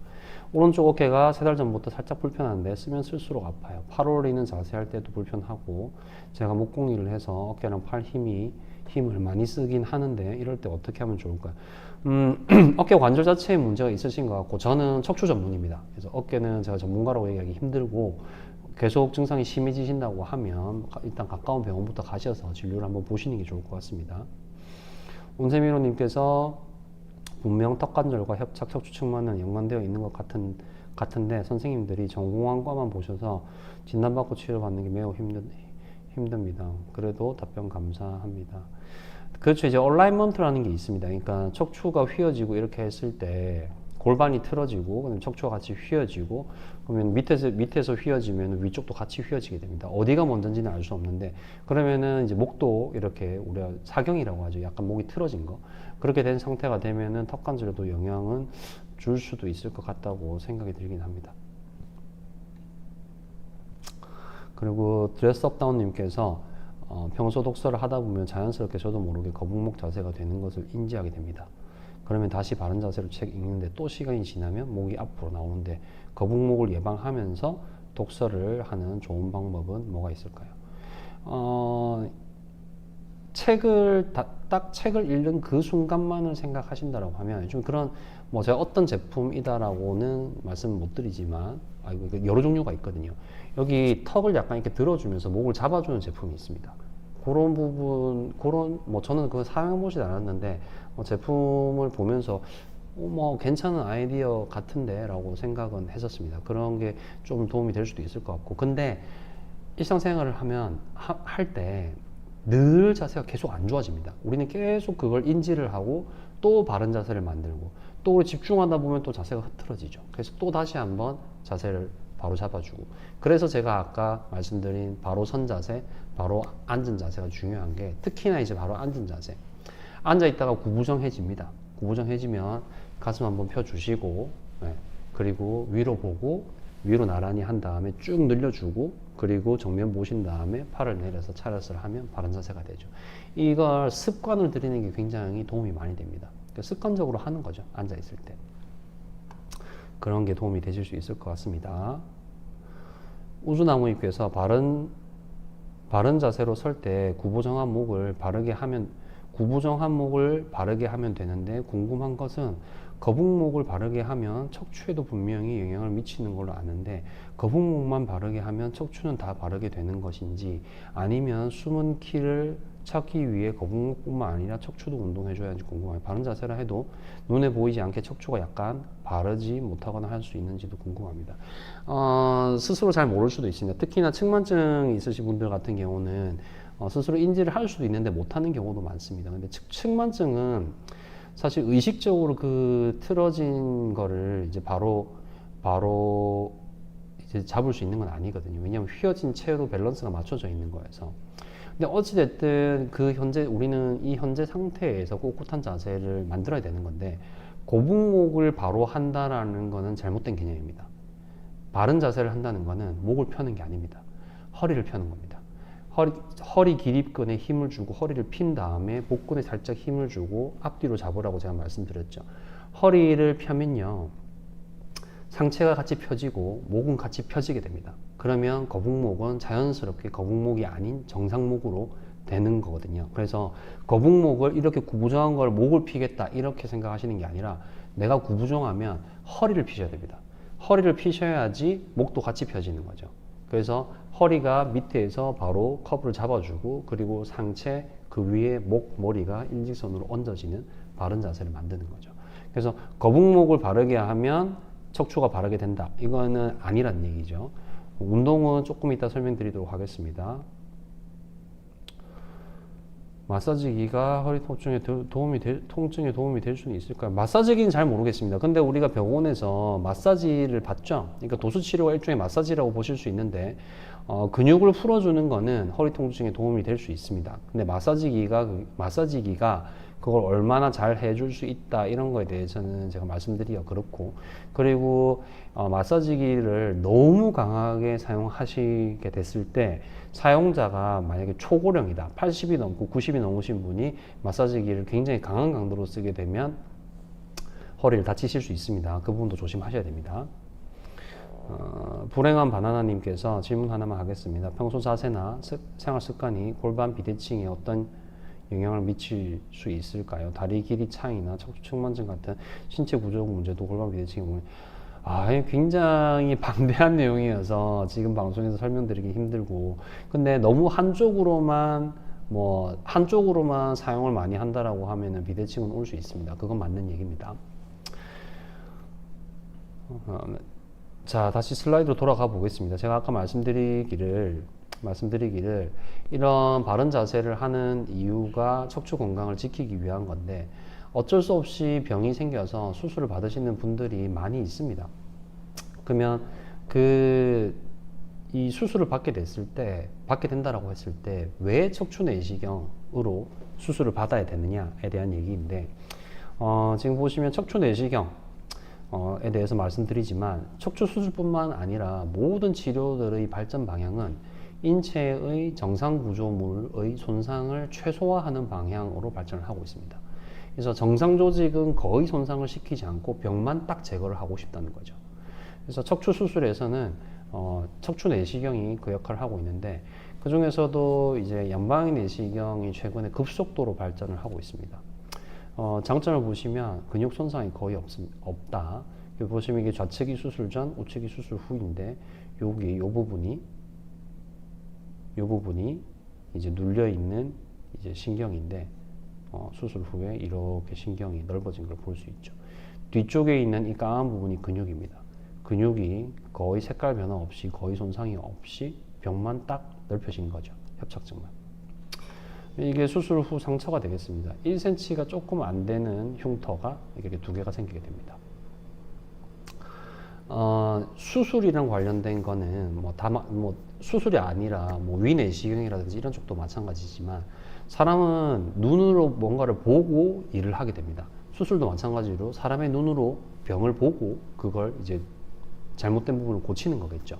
오른쪽 어깨가 3달 전부터 살짝 불편한데 쓰면 쓸수록 아파요. 팔 올리는 자세 할 때도 불편하고, 제가 목공일을 해서 어깨랑 팔 힘을 많이 쓰긴 하는데 이럴 때 어떻게 하면 좋을까요? 어깨 관절 자체에 문제가 있으신 것 같고, 저는 척추 전문입니다. 그래서 어깨는 제가 전문가라고 얘기하기 힘들고, 계속 증상이 심해지신다고 하면 일단 가까운 병원부터 가셔서 진료를 한번 보시는 게 좋을 것 같습니다. 온세미로님께서 분명 턱관절과 협착, 척추측만은 연관되어 있는 것 같은데 선생님들이 전공한과만 보셔서 진단받고 치료받는 게 매우 힘듭니다. 그래도 답변 감사합니다. 그렇죠. 이제 얼라이먼트라는 게 있습니다. 그러니까 척추가 휘어지고 이렇게 했을 때 골반이 틀어지고, 그다음에 척추가 같이 휘어지고, 그러면 밑에서 휘어지면 위쪽도 같이 휘어지게 됩니다. 어디가 먼저인지는 알 수 없는데, 그러면은 이제 목도 이렇게 우리가 사경이라고 하죠. 약간 목이 틀어진 거. 그렇게 된 상태가 되면은 턱관절에도 영향은 줄 수도 있을 것 같다고 생각이 들긴 합니다. 그리고 드레스업다운님께서 평소 독서를 하다 보면 자연스럽게 저도 모르게 거북목 자세가 되는 것을 인지하게 됩니다. 그러면 다시 바른 자세로 책 읽는데 또 시간이 지나면 목이 앞으로 나오는데 거북목을 예방하면서 독서를 하는 좋은 방법은 뭐가 있을까요? 딱 책을 읽는 그 순간만을 생각하신다라고 하면 좀 그런 뭐 제가 어떤 제품이다라고는 말씀 못 드리지만 여러 종류가 있거든요. 여기 턱을 약간 이렇게 들어주면서 목을 잡아주는 제품이 있습니다. 그런 부분, 뭐 저는 그거 사용해보지 않았는데 제품을 보면서 뭐 괜찮은 아이디어 같은데 라고 생각은 했었습니다. 그런 게 좀 도움이 될 수도 있을 것 같고, 근데 일상생활을 할 때 늘 자세가 계속 안 좋아집니다. 우리는 계속 그걸 인지를 하고 또 바른 자세를 만들고 또 집중하다 보면 또 자세가 흐트러지죠. 그래서 또 다시 한번 자세를 바로 잡아주고, 그래서 제가 아까 말씀드린 바로 선 자세, 바로 앉은 자세가 중요한 게, 특히나 이제 바로 앉은 자세, 앉아 있다가 구부정해집니다. 구부정해지면 가슴 한번 펴주시고, 그리고 위로 보고 위로 나란히 한 다음에 쭉 늘려주고, 그리고 정면 보신 다음에 팔을 내려서 차렷을 하면 바른 자세가 되죠. 이걸 습관을 들이는 게 굉장히 도움이 많이 됩니다. 그러니까 습관적으로 하는 거죠. 앉아 있을 때. 그런 게 도움이 되실 수 있을 것 같습니다. 우주나무님께서 바른 자세로 설 때 구부정한 목을 바르게 하면 되는데, 궁금한 것은 거북목을 바르게 하면 척추에도 분명히 영향을 미치는 걸로 아는데 거북목만 바르게 하면 척추는 다 바르게 되는 것인지, 아니면 숨은 키를 찾기 위해 거북목뿐만 아니라 척추도 운동해줘야지 궁금해요. 바른 자세라 해도 눈에 보이지 않게 척추가 약간 바르지 못하거나 할 수 있는지도 궁금합니다. 스스로 잘 모를 수도 있습니다. 특히나 측만증이 있으신 분들 같은 경우는 스스로 인지를 할 수도 있는데 못하는 경우도 많습니다. 근데 측만증은 사실 의식적으로 그 틀어진 거를 이제 바로 이제 잡을 수 있는 건 아니거든요. 왜냐하면 휘어진 채로 밸런스가 맞춰져 있는 거여서. 근데 어찌됐든 우리는 이 현재 상태에서 꼿꼿한 자세를 만들어야 되는 건데, 거북목을 바로 한다라는 거는 잘못된 개념입니다. 바른 자세를 한다는 거는 목을 펴는 게 아닙니다. 허리를 펴는 겁니다. 허리 기립근에 힘을 주고 허리를 핀 다음에 복근에 살짝 힘을 주고 앞뒤로 잡으라고 제가 말씀드렸죠. 허리를 펴면요, 상체가 같이 펴지고 목은 같이 펴지게 됩니다. 그러면 거북목은 자연스럽게 거북목이 아닌 정상목으로 되는 거거든요. 그래서 거북목을 이렇게 구부정한 걸 목을 피겠다 이렇게 생각하시는 게 아니라 내가 구부정하면 허리를 피셔야 됩니다. 허리를 피셔야지 목도 같이 펴지는 거죠. 그래서 허리가 밑에서 바로 커브를 잡아주고 그리고 상체 그 위에 목, 머리가 일직선으로 얹어지는 바른 자세를 만드는 거죠. 그래서 거북목을 바르게 하면 척추가 바르게 된다. 이거는 아니란 얘기죠. 운동은 조금 이따 설명드리도록 하겠습니다. 마사지기가 허리 통증에 도움이 될 수는 있을까요? 마사지기는 잘 모르겠습니다. 근데 우리가 병원에서 마사지를 받죠. 그러니까 도수치료가 일종의 마사지라고 보실 수 있는데 근육을 풀어주는 거는 허리 통증에 도움이 될 수 있습니다. 근데 마사지기가 그걸 얼마나 잘 해줄 수 있다 이런 거에 대해서는 제가 말씀드리기가 그렇고, 그리고 마사지기를 너무 강하게 사용하시게 됐을 때 사용자가 만약에 초고령이다, 80이 넘고 90이 넘으신 분이 마사지기를 굉장히 강한 강도로 쓰게 되면 허리를 다치실 수 있습니다. 그 부분도 조심하셔야 됩니다. 불행한 바나나님께서 질문 하나만 하겠습니다. 평소 자세나 생활 습관이 골반 비대칭에 어떤 영향을 미칠 수 있을까요? 다리 길이 차이나 척추 측만증 같은 신체 구조 문제도 골반 비대칭에 보면 굉장히 방대한 내용이어서 지금 방송에서 설명드리기 힘들고, 근데 너무 한쪽으로만 사용을 많이 한다라고 하면은 비대칭은 올 수 있습니다. 그건 맞는 얘기입니다. 자, 다시 슬라이드로 돌아가 보겠습니다. 제가 아까 말씀드리기를 이런 바른 자세를 하는 이유가 척추 건강을 지키기 위한 건데, 어쩔 수 없이 병이 생겨서 수술을 받으시는 분들이 많이 있습니다. 그러면 이 수술을 받게 된다라고 했을 때 왜 척추 내시경으로 수술을 받아야 되느냐에 대한 얘기인데, 지금 보시면 척추 내시경에 대해서 말씀드리지만 척추 수술뿐만 아니라 모든 치료들의 발전 방향은 인체의 정상 구조물의 손상을 최소화하는 방향으로 발전을 하고 있습니다. 그래서 정상 조직은 거의 손상을 시키지 않고 병만 딱 제거를 하고 싶다는 거죠. 그래서 척추 수술에서는 척추 내시경이 그 역할을 하고 있는데, 그 중에서도 이제 양방위 내시경이 최근에 급속도로 발전을 하고 있습니다. 장점을 보시면 근육 손상이 거의 없다. 여기 보시면 이게 좌측이 수술 전, 우측이 수술 후인데, 요 부분이 이제 눌려 있는 이제 신경인데, 수술 후에 이렇게 신경이 넓어진 걸 볼 수 있죠. 뒤쪽에 있는 이 까만 부분이 근육입니다. 근육이 거의 색깔 변화 없이, 거의 손상이 없이 병만 딱 넓혀진 거죠. 협착증만. 이게 수술 후 상처가 되겠습니다. 1cm가 조금 안 되는 흉터가 이렇게 2개가 생기게 됩니다. 수술이랑 관련된 거는 수술이 아니라 위내시경이라든지 이런 쪽도 마찬가지지만, 사람은 눈으로 뭔가를 보고 일을 하게 됩니다. 수술도 마찬가지로 사람의 눈으로 병을 보고 그걸 이제 잘못된 부분을 고치는 거겠죠.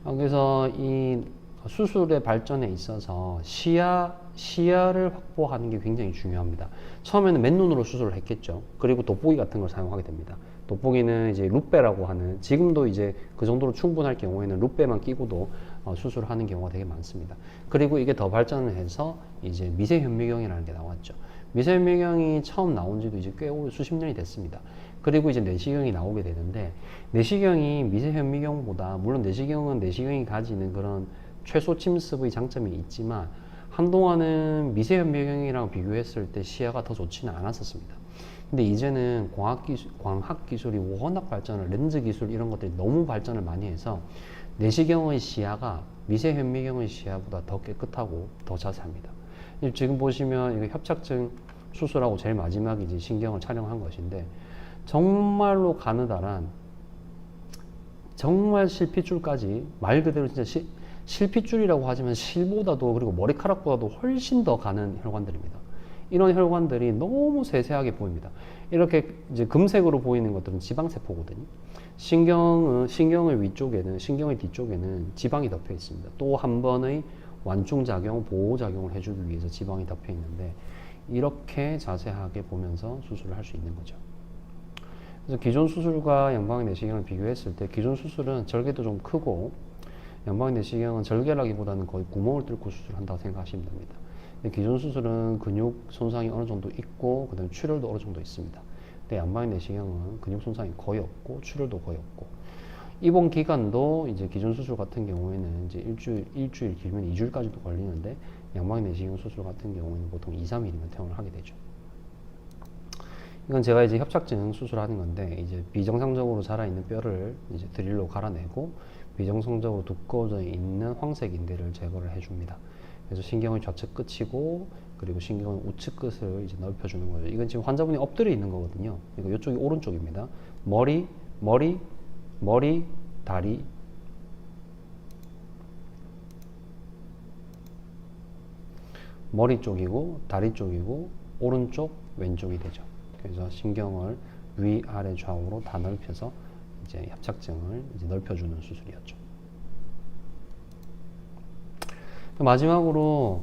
그래서 이 수술의 발전에 있어서 시야를 확보하는 게 굉장히 중요합니다. 처음에는 맨눈으로 수술을 했겠죠. 그리고 돋보기 같은 걸 사용하게 됩니다. 돋보기는 이제 루페라고 하는, 지금도 이제 그 정도로 충분할 경우에는 루페만 끼고도 수술을 하는 경우가 되게 많습니다. 그리고 이게 더 발전을 해서 이제 미세현미경이라는 게 나왔죠. 미세현미경이 처음 나온 지도 이제 꽤 오래 수십 년이 됐습니다. 그리고 이제 내시경이 나오게 되는데, 내시경이 미세현미경보다, 물론 내시경은 내시경이 가지는 그런 최소 침습의 장점이 있지만 한동안은 미세현미경이랑 비교했을 때 시야가 더 좋지는 않았었습니다. 근데 이제는 광학 기술이 워낙 발전을, 렌즈 기술 이런 것들이 너무 발전을 많이 해서 내시경의 시야가 미세현미경의 시야보다 더 깨끗하고 더 자세합니다. 지금 보시면 이거 협착증 수술하고 제일 마지막에 이제 신경을 촬영한 것인데, 정말로 가느다란, 정말 실핏줄까지, 말 그대로 진짜 실핏줄이라고 하지만 실보다도, 그리고 머리카락보다도 훨씬 더 가는 혈관들입니다. 이런 혈관들이 너무 세세하게 보입니다. 이렇게 이제 금색으로 보이는 것들은 지방세포거든요. 신경의 위쪽에는, 신경의 뒤쪽에는 지방이 덮여 있습니다. 또 한 번의 완충작용, 보호작용을 해주기 위해서 지방이 덮여 있는데, 이렇게 자세하게 보면서 수술을 할 수 있는 거죠. 그래서 기존 수술과 양방향 내시경을 비교했을 때 기존 수술은 절개도 좀 크고 양방향 내시경은 절개라기보다는 거의 구멍을 뚫고 수술한다고 생각하시면 됩니다. 기존 수술은 근육 손상이 어느 정도 있고 그다음에 출혈도 어느 정도 있습니다. 근데 양방향 내시경은 근육 손상이 거의 없고 출혈도 거의 없고 입원 기간도 이제 기존 수술 같은 경우에는 이제 일주일 길면 2주일까지도 걸리는데 양방향 내시경 수술 같은 경우에는 보통 2~3일이면 퇴원을 하게 되죠. 이건 제가 이제 협착증 수술하는 건데 이제 비정상적으로 자라있는 뼈를 이제 드릴로 갈아내고 비정상적으로 두꺼워져 있는 황색 인대를 제거를 해줍니다. 그래서 신경의 좌측 끝이고 그리고 신경의 우측 끝을 이제 넓혀주는 거죠. 이건 지금 환자분이 엎드려 있는 거거든요. 이거 이쪽이 오른쪽입니다. 머리, 다리, 머리 쪽이고 다리 쪽이고 오른쪽, 왼쪽이 되죠. 그래서 신경을 위, 아래, 좌우로 다 넓혀서 이제 협착증을 이제 넓혀주는 수술이었죠. 마지막으로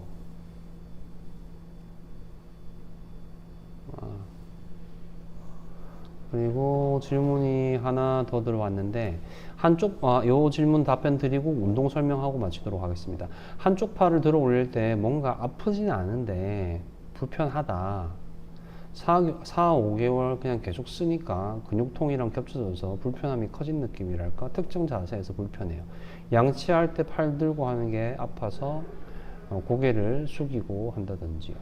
그리고 질문이 하나 더 들어왔는데 요 질문 답변 드리고 운동 설명하고 마치도록 하겠습니다. 한쪽 팔을 들어 올릴 때 뭔가 아프지는 않은데 불편하다. 4~5개월 그냥 계속 쓰니까 근육통이랑 겹쳐져서 불편함이 커진 느낌이랄까 특정 자세에서 불편해요. 양치할 때 팔 들고 하는 게 아파서 고개를 숙이고 한다든지요.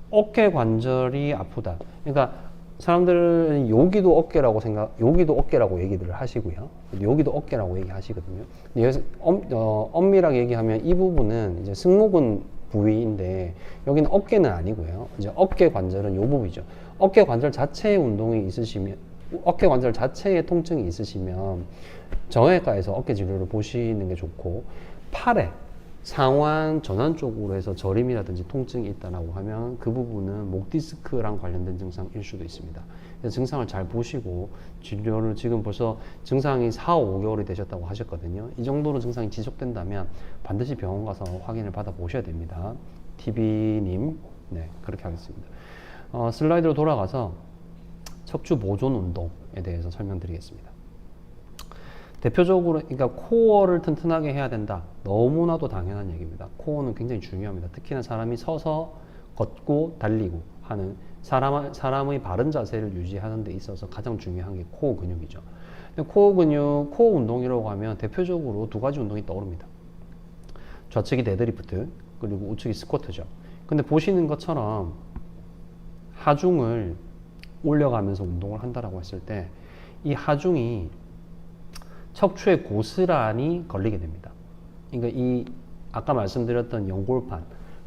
어깨 관절이 아프다. 그러니까 사람들은 여기도 어깨라고 얘기를 하시고요. 여기도 어깨라고 얘기하시거든요. 여기서 엄밀하게 얘기하면 이 부분은 이제 승모근 부위인데 여기는 어깨는 아니고요. 이제 어깨 관절은 요 부분이죠. 어깨 관절 자체의 운동이 있으시면, 어깨 관절 자체의 통증이 있으시면 정형외과에서 어깨 진료를 보시는 게 좋고, 팔에 상완 전환 쪽으로 해서 저림이라든지 통증이 있다라고 하면 그 부분은 목 디스크랑 관련된 증상일 수도 있습니다. 그래서 증상을 잘 보시고 진료를, 지금 벌써 증상이 4~5개월이 되셨다고 하셨거든요. 이 정도로 증상이 지속된다면 반드시 병원 가서 확인을 받아 보셔야 됩니다. TV님, 네, 그렇게 하겠습니다. 슬라이드로 돌아가서 척추 보존 운동에 대해서 설명드리겠습니다. 대표적으로, 그러니까 코어를 튼튼하게 해야 된다. 너무나도 당연한 얘기입니다. 코어는 굉장히 중요합니다. 특히나 사람이 서서 걷고 달리고 하는 사람의 바른 자세를 유지하는 데 있어서 가장 중요한 게 코어 근육이죠. 근데 코어 근육, 코어 운동이라고 하면 대표적으로 두 가지 운동이 떠오릅니다. 좌측이 데드리프트, 그리고 우측이 스쿼트죠. 근데 보시는 것처럼 하중을 올려가면서 운동을 한다라고 했을 때 이 하중이 척추에 고스란히 걸리게 됩니다. 그러니까 이 아까 말씀드렸던 연골판,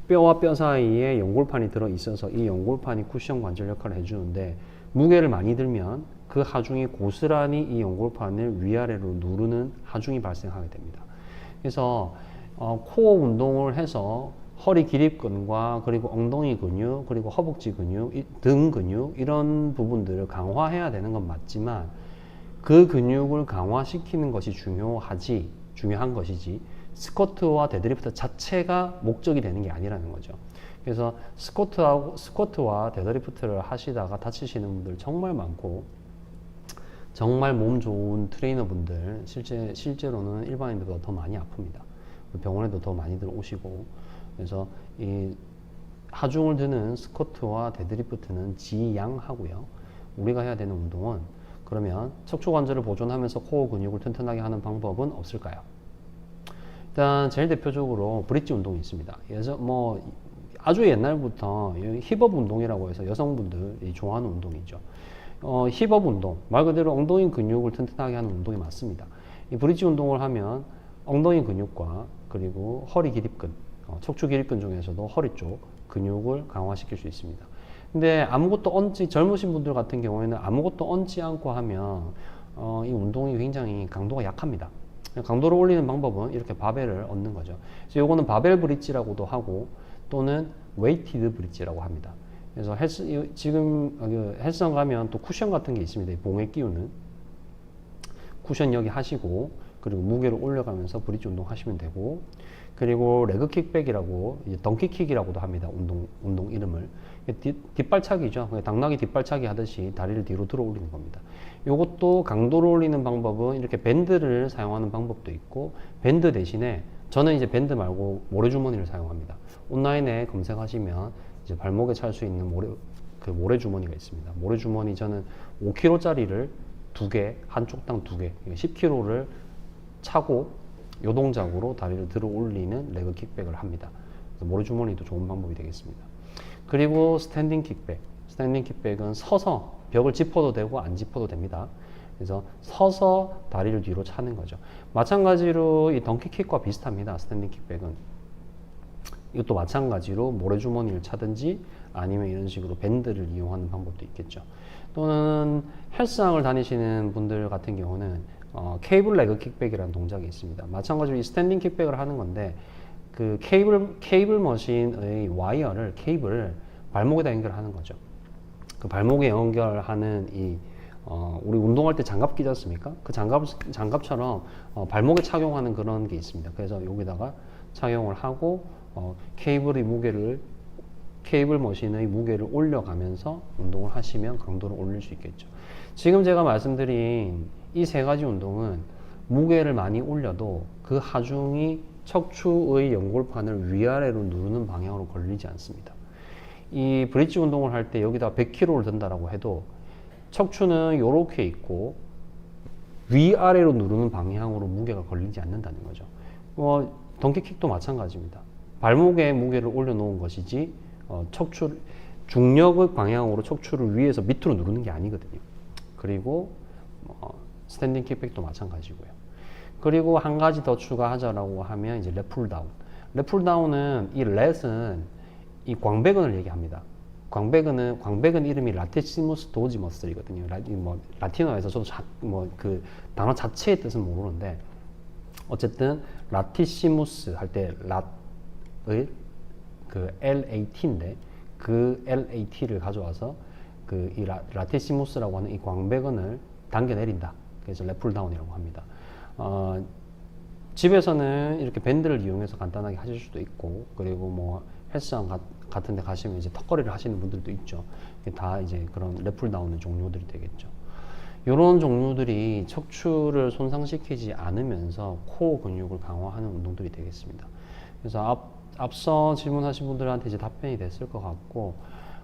뼈와 뼈 사이에 연골판이 들어 있어서 이 연골판이 쿠션 관절 역할을 해주는데, 무게를 많이 들면 그 하중이 고스란히 이 연골판을 위아래로 누르는 하중이 발생하게 됩니다. 그래서 코어 운동을 해서 허리 기립근과 그리고 엉덩이 근육, 그리고 허벅지 근육, 등 근육, 이런 부분들을 강화해야 되는 건 맞지만 그 근육을 강화시키는 것이 중요한 것이지 스쿼트와 데드리프트 자체가 목적이 되는 게 아니라는 거죠. 그래서 스쿼트와 데드리프트를 하시다가 다치시는 분들 정말 많고, 정말 몸 좋은 트레이너분들 실제로는 일반인들보다 더 많이 아픕니다. 병원에도 더 많이들 오시고. 그래서 이 하중을 드는 스쿼트와 데드리프트는 지양하고요. 우리가 해야 되는 운동은, 그러면 척추 관절을 보존하면서 코어 근육을 튼튼하게 하는 방법은 없을까요? 일단 제일 대표적으로 브릿지 운동이 있습니다. 아주 옛날부터 힙업 운동이라고 해서 여성분들이 좋아하는 운동이죠. 힙업 운동, 말 그대로 엉덩이 근육을 튼튼하게 하는 운동이 맞습니다. 이 브릿지 운동을 하면 엉덩이 근육과 그리고 허리 기립근, 척추 기립근 중에서도 허리 쪽 근육을 강화시킬 수 있습니다. 근데 젊으신 분들 같은 경우에는 아무것도 얹지 않고 하면 이 운동이 굉장히 강도가 약합니다. 강도를 올리는 방법은 이렇게 바벨을 얹는 거죠. 그래서 요거는 바벨 브릿지라고도 하고 또는 웨이티드 브릿지라고 합니다. 그래서 지금 헬스장 가면 또 쿠션 같은 게 있습니다. 봉에 끼우는 쿠션 여기 하시고, 그리고 무게를 올려가면서 브릿지 운동 하시면 되고, 그리고 레그 킥백이라고 이제 덩키킥이라고도 합니다. 운동 이름을. 뒷발차기죠. 당나귀 뒷발차기 하듯이 다리를 뒤로 들어 올리는 겁니다. 이것도 강도를 올리는 방법은 이렇게 밴드를 사용하는 방법도 있고, 밴드 대신에 저는 이제 밴드 말고 모래주머니를 사용합니다. 온라인에 검색하시면 이제 발목에 찰 수 있는 모래주머니가 있습니다. 모래주머니 저는 5kg짜리를 2개, 한쪽당 2개, 10kg를 차고 요 동작으로 다리를 들어 올리는 레그 킥백을 합니다. 그래서 모래주머니도 좋은 방법이 되겠습니다. 그리고 스탠딩 킥백. 스탠딩 킥백은 서서 벽을 짚어도 되고 안 짚어도 됩니다. 그래서 서서 다리를 뒤로 차는 거죠. 마찬가지로 이 덩키킥과 비슷합니다. 스탠딩 킥백은. 이것도 마찬가지로 모래주머니를 차든지 아니면 이런 식으로 밴드를 이용하는 방법도 있겠죠. 또는 헬스장을 다니시는 분들 같은 경우는 케이블 레그 킥백이라는 동작이 있습니다. 마찬가지로 이 스탠딩 킥백을 하는 건데, 그 케이블 머신의 케이블을 발목에다 연결하는 거죠. 그 발목에 연결하는 우리 운동할 때 장갑 끼지 않습니까? 그 장갑처럼 발목에 착용하는 그런 게 있습니다. 그래서 여기다가 착용을 하고 케이블 머신의 무게를 올려가면서 운동을 하시면 강도를 올릴 수 있겠죠. 지금 제가 말씀드린 이 3가지 운동은 무게를 많이 올려도 그 하중이 척추의 연골판을 위아래로 누르는 방향으로 걸리지 않습니다. 이 브릿지 운동을 할 때 여기다 100kg를 든다라고 해도 척추는 이렇게 있고 위아래로 누르는 방향으로 무게가 걸리지 않는다는 거죠. 덩키킥도 마찬가지입니다. 발목에 무게를 올려놓은 것이지 중력의 방향으로 척추를 위에서 밑으로 누르는 게 아니거든요. 그리고 스탠딩 킥백도 마찬가지고요. 그리고 한 가지 더 추가하자라고 하면 이제 렛풀다운. 렛풀다운은 이 렛은 이 광배근을 얘기합니다. 광배근 이름이 라티시무스 도지 머슬이거든요. 라틴어에서 저도 그 단어 자체의 뜻은 모르는데, 어쨌든 라티시무스 할 때 lat의 그 LAT인데 그 LAT를 가져와서 이 라티시무스라고 하는 이 광배근을 당겨내린다. 그래서 렛풀다운이라고 합니다. 집에서는 이렇게 밴드를 이용해서 간단하게 하실 수도 있고, 그리고 뭐 헬스장 같은 데 가시면 이제 턱걸이를 하시는 분들도 있죠. 다 이제 그런 렛풀다운의 종류들이 되겠죠. 이런 종류들이 척추를 손상시키지 않으면서 코어 근육을 강화하는 운동들이 되겠습니다. 그래서 앞서 질문하신 분들한테 이제 답변이 됐을 것 같고,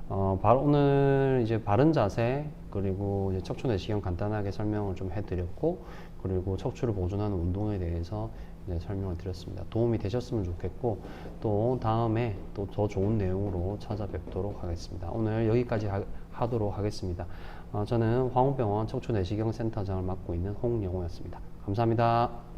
오늘 이제 바른 자세, 그리고 이제 척추 내시경 간단하게 설명을 좀 해드렸고, 그리고 척추를 보존하는 운동에 대해서 이제 설명을 드렸습니다. 도움이 되셨으면 좋겠고, 또 다음에 또 더 좋은 내용으로 찾아뵙도록 하겠습니다. 오늘 여기까지 하도록 하겠습니다. 저는 황우병원 척추 내시경 센터장을 맡고 있는 홍영호였습니다. 감사합니다.